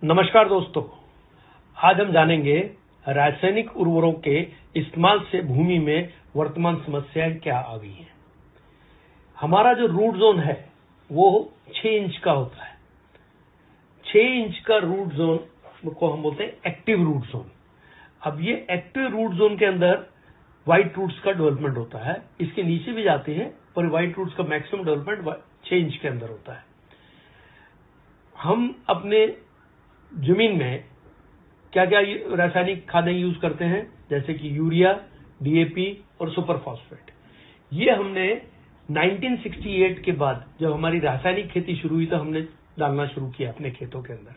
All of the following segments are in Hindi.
नमस्कार दोस्तों, आज हम जानेंगे रासायनिक उर्वरकों के इस्तेमाल से भूमि में वर्तमान समस्याएं क्या आ गई हैं। हमारा जो रूट जोन है वो 6 इंच का होता है। 6 इंच का रूट जोन को हम बोलते हैं एक्टिव रूट जोन। अब ये एक्टिव रूट जोन के अंदर व्हाइट रूट्स का डेवलपमेंट होता है, इसके नीचे भी जाते हैं पर व्हाइट रूट्स का मैक्सिमम डेवलपमेंट 6 इंच के अंदर होता है। हम अपने जमीन में क्या क्या रासायनिक खादें यूज करते हैं, जैसे कि यूरिया, डीएपी और सुपर फॉस्फेट। ये हमने 1968 के बाद जब हमारी रासायनिक खेती शुरू हुई तो हमने डालना शुरू किया अपने खेतों के अंदर।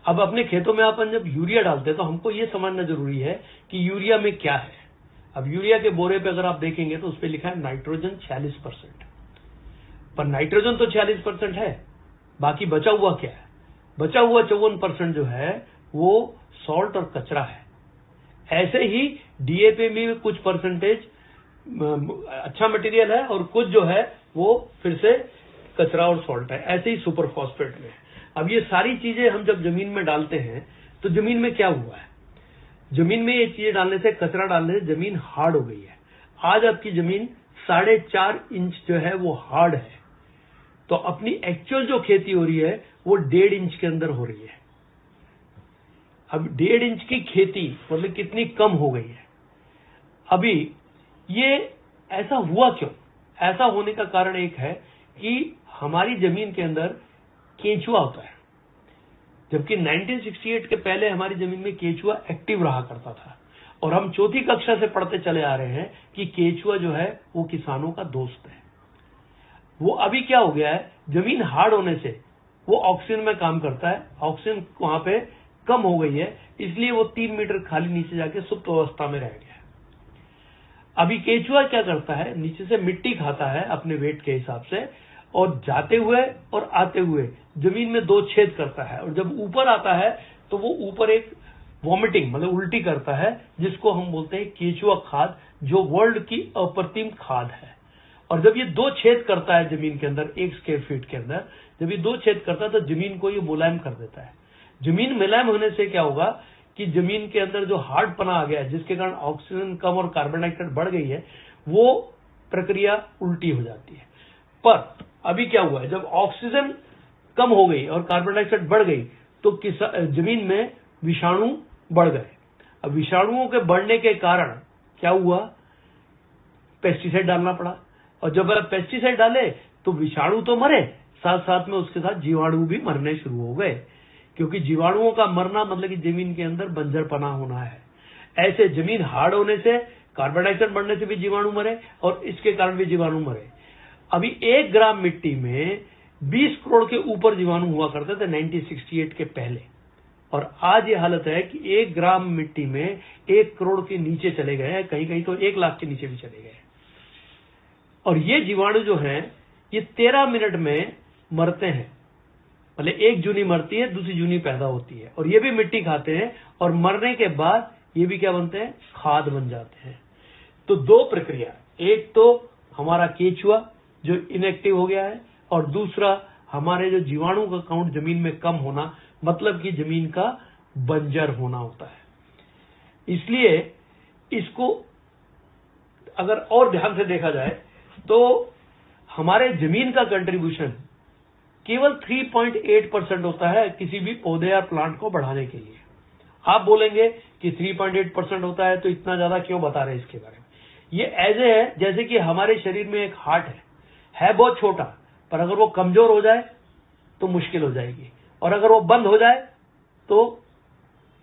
अब अपने खेतों में अपन जब यूरिया डालते हैं तो हमको ये समझना जरूरी है कि यूरिया में क्या है। अब यूरिया के बोरे पे अगर आप देखेंगे तो उस पर लिखा है नाइट्रोजन 46%, पर नाइट्रोजन तो 46% है, बाकी बचा हुआ क्या है? बचा हुआ 54% जो है वो सॉल्ट और कचरा है। ऐसे ही डीएपी में कुछ परसेंटेज अच्छा मटेरियल है और कुछ जो है वो फिर से कचरा और सॉल्ट है। ऐसे ही सुपर फॉस्फेट में। अब ये सारी चीजें हम जब जमीन में डालते हैं तो जमीन में क्या हुआ है? जमीन में ये चीजें डालने से, कचरा डालने से जमीन हार्ड हो गई है। आज आपकी जमीन 4.5 इंच जो है वो हार्ड है, तो अपनी एक्चुअल जो खेती हो रही है वो 1.5 इंच के अंदर हो रही है। अब 1.5 इंच की खेती मतलब कितनी कम हो गई है। अभी ये ऐसा हुआ क्यों? ऐसा होने का कारण एक है कि हमारी जमीन के अंदर केंचुआ होता है, जबकि 1968 के पहले हमारी जमीन में केंचुआ एक्टिव रहा करता था। और हम चौथी कक्षा से पढ़ते चले आ रहे हैं कि केंचुआ जो है वो किसानों का दोस्त है। वो अभी क्या हो गया है, जमीन हार्ड होने से वो ऑक्सीजन में काम करता है, ऑक्सीजन वहां पे कम हो गई है, इसलिए वो 3 मीटर खाली नीचे जाके सुप्त अवस्था में रह गया है। अभी केंचुआ क्या करता है, नीचे से मिट्टी खाता है अपने वेट के हिसाब से, और जाते हुए और आते हुए जमीन में 2 छेद करता है, और जब ऊपर आता है तो वो ऊपर एक वॉमिटिंग मतलब उल्टी करता है, जिसको हम बोलते हैं केंचुआ खाद, जो वर्ल्ड की अप्रतिम खाद है। और जब ये 2 छेद करता है जमीन के अंदर 1 स्क्वायर फीट के अंदर, जब ये 2 छेद करता है तो जमीन को ये मुलायम कर देता है। जमीन मुलायम होने से क्या होगा कि जमीन के अंदर जो हार्ड पना आ गया है, जिसके कारण ऑक्सीजन कम और कार्बन डाइऑक्साइड बढ़ गई है, वो प्रक्रिया उल्टी हो जाती है। पर अभी क्या हुआ है, जब ऑक्सीजन कम हो गई और कार्बन डाइऑक्साइड बढ़ गई तो जमीन में विषाणु बढ़ गए। अब विषाणुओं के बढ़ने के कारण क्या हुआ, पेस्टिसाइड डालना पड़ा, और जब आप पेस्टिसाइड डाले तो विषाणु तो मरे, साथ साथ में उसके साथ जीवाणु भी मरने शुरू हो गए, क्योंकि जीवाणुओं का मरना मतलब कि जमीन के अंदर बंजरपना होना है। ऐसे जमीन हार्ड होने से, कार्बन डाइऑक्साइड बढ़ने से भी जीवाणु मरे और इसके कारण भी जीवाणु मरे। अभी 1 ग्राम मिट्टी में 20 करोड़ के ऊपर जीवाणु हुआ करते थे 1968 के पहले, और आज ये हालत है कि 1 ग्राम मिट्टी में 1 करोड़ के नीचे चले गए हैं, कहीं कहीं तो 1 लाख के नीचे भी चले गए। और ये जीवाणु जो हैं ये 13 मिनट में मरते हैं, मतलब एक जूनी मरती है, दूसरी जूनी पैदा होती है, और ये भी मिट्टी खाते हैं, और मरने के बाद ये भी क्या बनते हैं, खाद बन जाते हैं। तो 2 प्रक्रिया, एक तो हमारा केंचुआ जो इनएक्टिव हो गया है, और दूसरा हमारे जो जीवाणु का काउंट जमीन में कम होना, मतलब कि जमीन का बंजर होना होता है। इसलिए इसको अगर और ध्यान से देखा जाए तो हमारे जमीन का कंट्रीब्यूशन केवल 3.8% होता है किसी भी पौधे या प्लांट को बढ़ाने के लिए। आप बोलेंगे कि 3.8% होता है तो इतना ज्यादा क्यों बता रहे हैं इसके बारे में? ये ऐसे है जैसे कि हमारे शरीर में एक हार्ट है बहुत छोटा, पर अगर वो कमजोर हो जाए तो मुश्किल हो जाएगी, और अगर वो बंद हो जाए तो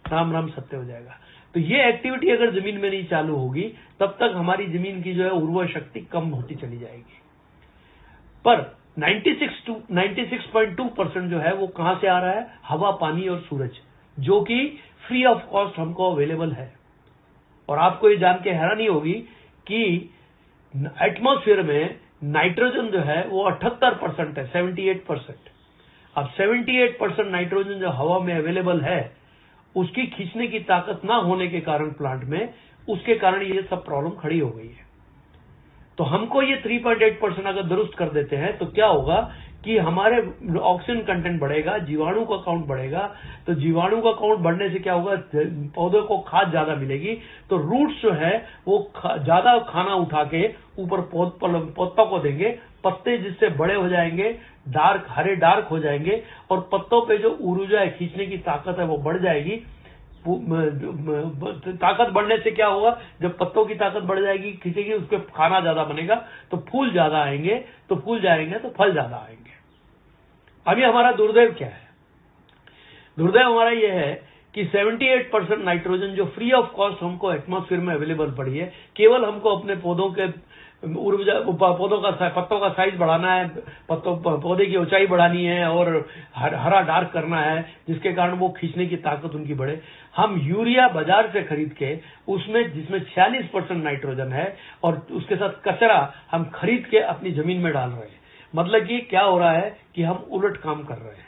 राम राम सत्य हो जाएगा। तो ये एक्टिविटी अगर जमीन में नहीं चालू होगी तब तक हमारी जमीन की जो है उर्वर शक्ति कम होती चली जाएगी। पर 96.2% जो है वो कहां से आ रहा है? हवा, पानी और सूरज, जो कि फ्री ऑफ कॉस्ट हमको अवेलेबल है। और आपको ये जान के हैरानी होगी कि एटमॉस्फेयर में नाइट्रोजन जो है वो 78% है, 78%। अब 78% नाइट्रोजन जो हवा में अवेलेबल है, उसकी खींचने की ताकत ना होने के कारण प्लांट में, उसके कारण ये सब प्रॉब्लम खड़ी हो गई है। तो हमको ये 3.8% अगर दुरुस्त कर देते हैं तो क्या होगा कि हमारे ऑक्सीजन कंटेंट बढ़ेगा, जीवाणु का काउंट बढ़ेगा। तो जीवाणु का काउंट बढ़ने से क्या होगा, पौधे को खाद ज्यादा मिलेगी। तो रूट्स जो है वो ज्यादा खाना उठा के ऊपर पत्तों को देंगे, पत्ते जिससे बड़े हो जाएंगे, डार्क हरे डार्क हो जाएंगे, और पत्तों पे जो ऊर्जा है, खींचने की ताकत है, वो बढ़ जाएगी। ताकत बढ़ने से क्या होगा, जब पत्तों की ताकत बढ़ जाएगी, खींचेगी, उसके खाना ज्यादा बनेगा, तो फूल ज्यादा आएंगे, तो फूल जाएंगे तो फल ज्यादा आएंगे। अभी हमारा दुर्दैव क्या है? दुर्दैव हमारा यह है कि 78% नाइट्रोजन जो फ्री ऑफ कॉस्ट हमको एटमॉस्फेयर में अवेलेबल पड़ी है, केवल हमको अपने पौधों के पत्तों का साइज बढ़ाना है, पौधे की ऊंचाई बढ़ानी है और हरा डार्क करना है, जिसके कारण वो खींचने की ताकत उनकी बढ़े। हम यूरिया बाजार से खरीद के जिसमें 46% नाइट्रोजन है, और उसके साथ कचरा हम खरीद के अपनी जमीन में डाल रहे हैं। मतलब कि क्या हो रहा है कि हम उलट काम कर रहे हैं।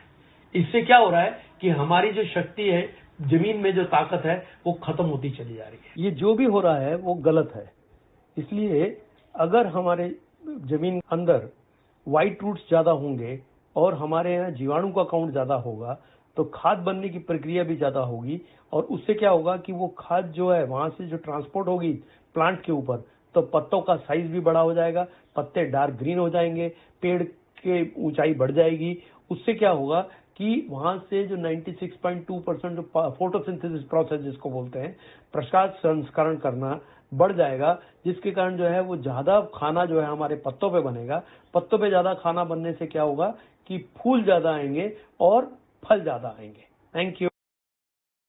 इससे क्या हो रहा है कि हमारी जो शक्ति है, जमीन में जो ताकत है, वो खत्म होती चली जा रही है। ये जो भी हो रहा है वो गलत है। इसलिए अगर हमारे जमीन अंदर व्हाइट रूट्स ज्यादा होंगे और हमारे यहाँ जीवाणु का काउंट ज्यादा होगा, तो खाद बनने की प्रक्रिया भी ज्यादा होगी, और उससे क्या होगा कि वो खाद जो है वहां से जो ट्रांसपोर्ट होगी प्लांट के ऊपर, तो पत्तों का साइज भी बड़ा हो जाएगा, पत्ते डार्क ग्रीन हो जाएंगे, पेड़ के ऊंचाई बढ़ जाएगी। उससे क्या होगा कि वहां से जो 96.2% फोटोसिंथेसिस प्रोसेस जिसको बोलते हैं, प्रकाश संस्करण करना बढ़ जाएगा, जिसके कारण जो है वो ज्यादा खाना जो है हमारे पत्तों पे बनेगा। पत्तों पे ज्यादा खाना बनने से क्या होगा कि फूल ज्यादा आएंगे और फल ज्यादा आएंगे। Thank you.